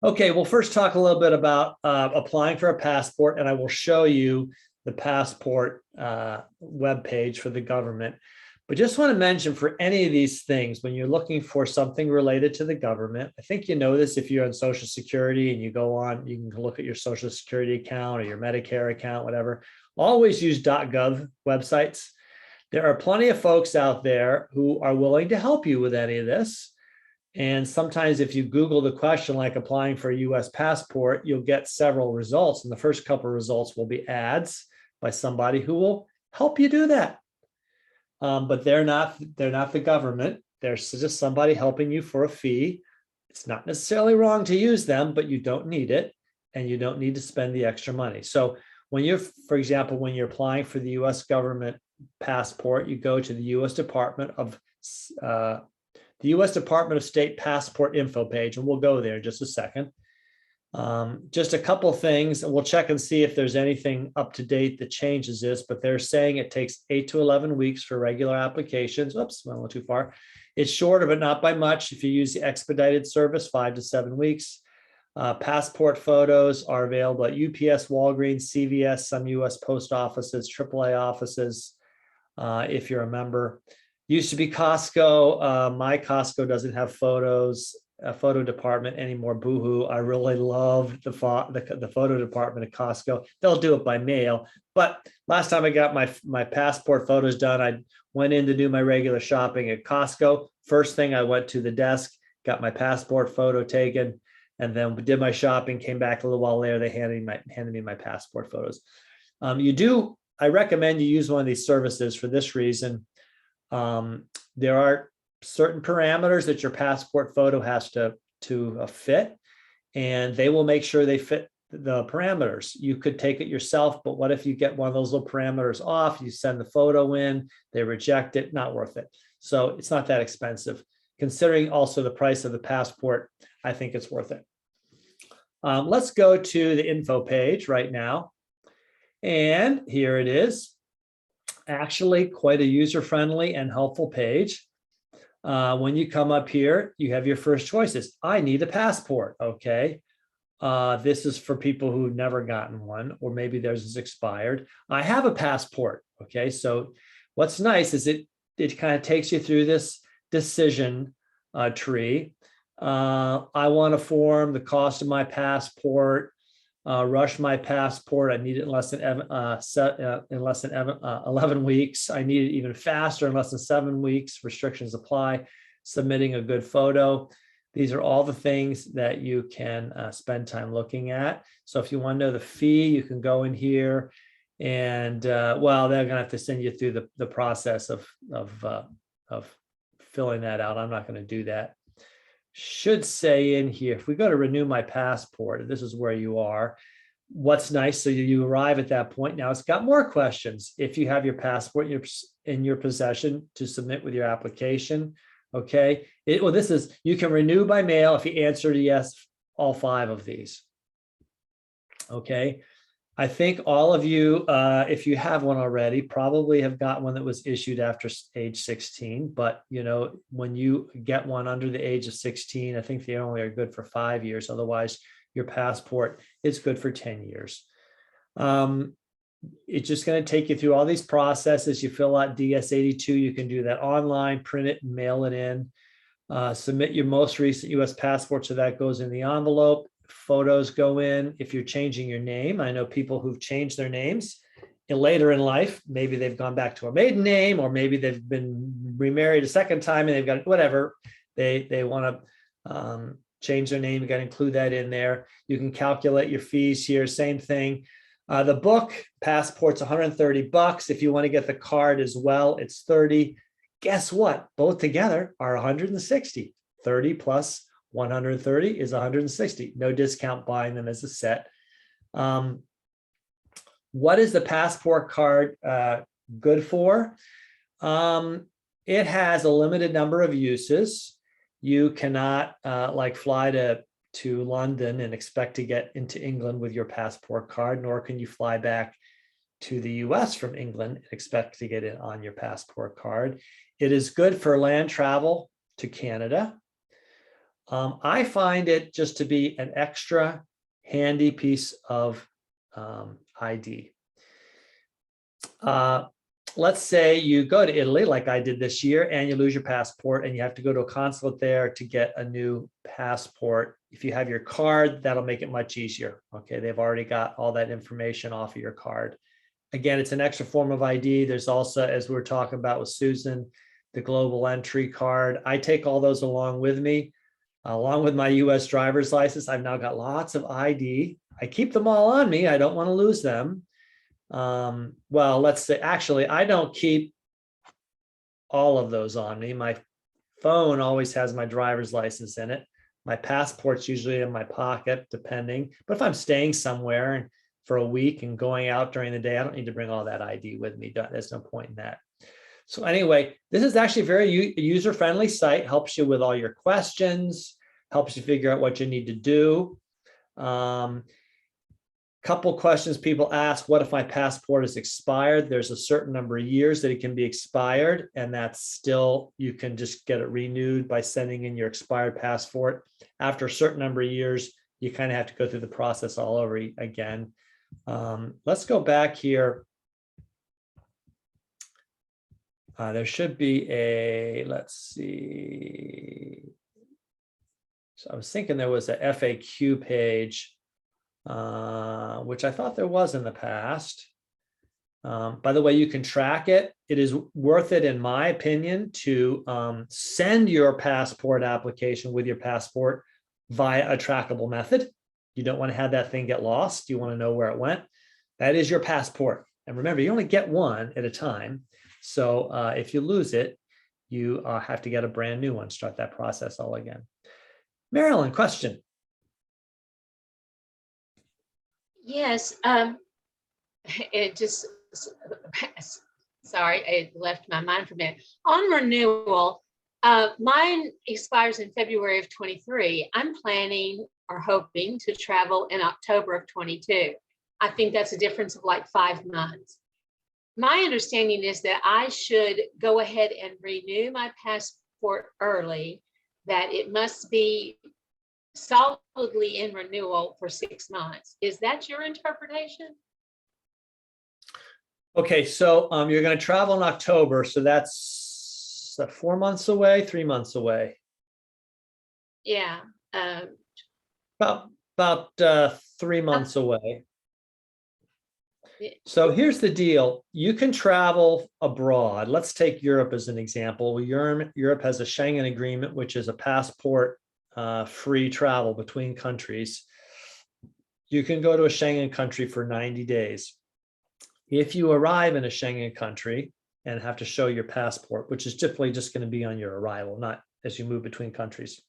Okay, we'll first talk a little bit about applying for a passport, and I will show you the passport webpage for the government. But just want to mention for any of these things, when you're looking for something related to the government, I think you know this if you're on Social Security and you go on, you can look at your Social Security account or your Medicare account, whatever. Always use .gov websites. There are plenty of folks out there who are willing to help you with any of this. And sometimes if you Google the question like applying for a US passport, you'll get several results. And the first couple of results will be ads by somebody who will help you do that. But they're not the government. They're just somebody helping you for a fee. It's not necessarily wrong to use them, but you don't need it. And you don't need to spend the extra money. So when you're, for example, when you're applying for the US government passport, you go to the US Department of State passport info page, and we'll go there in just a second. Just a couple of things, and we'll check and see if there's anything up to date that changes this, but they're saying it takes 8 to 11 weeks for regular applications. Oops, went a little too far. It's shorter, but not by much. If you use the expedited service, 5 to 7 weeks. Passport photos are available at UPS, Walgreens, CVS, some US post offices, AAA offices, if you're a member. Used to be Costco. My Costco doesn't have photos, a photo department anymore. Boohoo. I really love the photo department at Costco. They'll do it by mail. But last time I got my passport photos done, I went in to do my regular shopping at Costco. First thing, I went to the desk, got my passport photo taken, and then did my shopping, came back a little while later. They handed me my passport photos. I recommend you use one of these services for this reason. There are certain parameters that your passport photo has to fit, and they will make sure they fit the parameters. You could take it yourself, but what if you get one of those little parameters off, you send the photo in, they reject it, not worth it. So it's not that expensive. Considering also the price of the passport, I think it's worth it. Let's go to the info page right now. And here it is. Actually quite a user-friendly and helpful page. When you come up here, you have your first choices. I need a passport. Okay. This is for people who've never gotten one, or maybe theirs is expired. I have a passport. Okay. So what's nice is it kind of takes you through this decision tree. I want to form the cost of my passport. Rush my passport. I need it in less than 11 weeks. I need it even faster in less than 7 weeks. Restrictions apply. Submitting a good photo. These are all the things that you can spend time looking at. So if you want to know the fee, you can go in here, and well, they're going to have to send you through the process of filling that out. I'm not going to do that. Should say in here, if we go to renew my passport, this is where you are. What's nice, so you arrive at that point. Now it's got more questions. If you have your passport in your possession to submit with your application, okay. You can renew by mail if you answer yes, all 5 of these. Okay. I think all of you, if you have one already, probably have got one that was issued after age 16. But, you know, when you get one under the age of 16, I think they only are good for 5 years. Otherwise, your passport is good for 10 years. It's just going to take you through all these processes. You fill out DS-82. You can do that online, print it, and mail it in. Submit your most recent U.S. passport, so that goes in the envelope. Photos go in. If you're changing your name, I know people who've changed their names later in life. Maybe they've gone back to a maiden name, or maybe they've been remarried a second time and they've got whatever. They want to change their name. You got to include that in there. You can calculate your fees here. Same thing. The book passport's $130. If you want to get the card as well, it's $30. Guess what? Both together are $160. 30 plus 130 is 160. No discount buying them as a set. What is the passport card good for? It has a limited number of uses. You cannot like fly to London and expect to get into England with your passport card, nor can you fly back to the US from England and expect to get it on your passport card. It is good for land travel to Canada. I find it just to be an extra handy piece of ID. Let's say you go to Italy, like I did this year, and you lose your passport, and you have to go to a consulate there to get a new passport. If you have your card, that'll make it much easier. Okay, they've already got all that information off of your card. Again, it's an extra form of ID. There's also, as we were talking about with Susan, the global entry card. I take all those along with me, along with my US driver's license. I've now got lots of ID. I keep them all on me. I don't want to lose them. Well, let's say, actually, I don't keep all of those on me. My phone always has my driver's license in it. My passport's usually in my pocket, depending. But if I'm staying somewhere for a week and going out during the day, I don't need to bring all that ID with me. There's no point in that. So anyway, this is actually a very user-friendly site, helps you with all your questions, helps you figure out what you need to do. Couple questions people ask: what if my passport is expired? There's a certain number of years that it can be expired, and that's still, you can just get it renewed by sending in your expired passport. After a certain number of years, you kind of have to go through the process all over again. Let's go back here. There should be a, let's see. So I was thinking there was a FAQ page, which I thought there was in the past. By the way, you can track it. It is worth it, in my opinion, to send your passport application with your passport via a trackable method. You don't want to have that thing get lost. You want to know where it went. That is your passport. And remember, you only get one at a time. So if you lose it, you have to get a brand new one, start that process all again. Marilyn, question. Yes, it just, sorry, it left my mind for a minute. On renewal, mine expires in February of 23. I'm planning or hoping to travel in October of 22. I think that's a difference of like 5 months. My understanding is that I should go ahead and renew my passport early, that it must be solidly in renewal for 6 months. Is that your interpretation? Okay, so you're going to travel in October, so that's 4 months away, 3 months away. Yeah. About 3 months away. So here's the deal. You can travel abroad. Let's take Europe as an example. Europe has a Schengen Agreement, which is a passport free travel between countries. You can go to a Schengen country for 90 days. If you arrive in a Schengen country and have to show your passport, which is typically just going to be on your arrival, not as you move between countries.